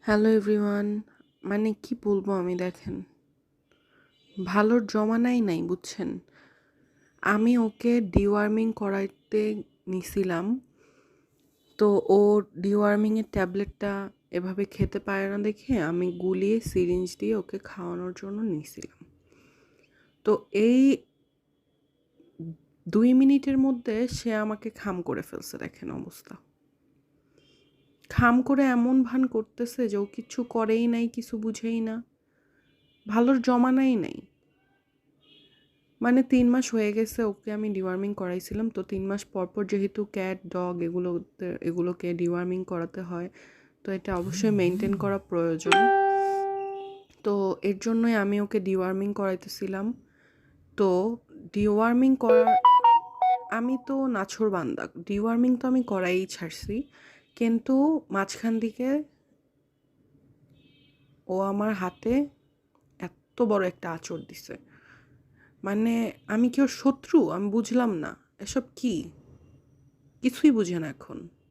Hello everyone. মানে কি বলবো আমি, দেখেন, ভালোর জমানাই নাই, বুঝছেন? আমি ওকে ডিওয়ার্মিং করাইতে নিছিলাম, তো ও ডিওয়ার্মিংয়ের ট্যাবলেটটা এভাবে খেতে পারে না দেখে আমি গুলিয়ে সিরিঞ্জ দিয়ে ওকে খাওয়ানোর জন্য নিছিলাম। তো এই 2 মিনিটের মধ্যে সে আমাকে খাম করে ফেলছে, দেখেন অবস্থা। খাম করে এমন ভান করতেছে যে ও কিচ্ছু করেই নাই, কিছু বুঝেই না, ভালোর জমানাই নাই। মানে 3 মাস হয়ে গেছে ওকে আমি ডিওয়ার্মিং করাইছিলাম, তো 3 মাস পর পর যেহেতু ক্যাট ডগ এগুলোকে ডিওয়ার্মিং করাতে হয়, তো এটা অবশ্যই মেনটেন করা প্রয়োজন। তো এর জন্যই আমি ওকে ডিওয়ার্মিং করাইতেছিলাম। তো ডিওয়ার্মিং করার আমি তো নাছোড়বান্দা, ডিওয়ার্মিং তো আমি করাই ছাড়ছি, কিন্তু মাঝখান দিকে ও আমার হাতে এত বড় একটা আঁচড় দিছে। মানে আমি কি ওর শত্রু? আমি বুঝলাম না, এসব কি, কিছুই বুঝে না এখন।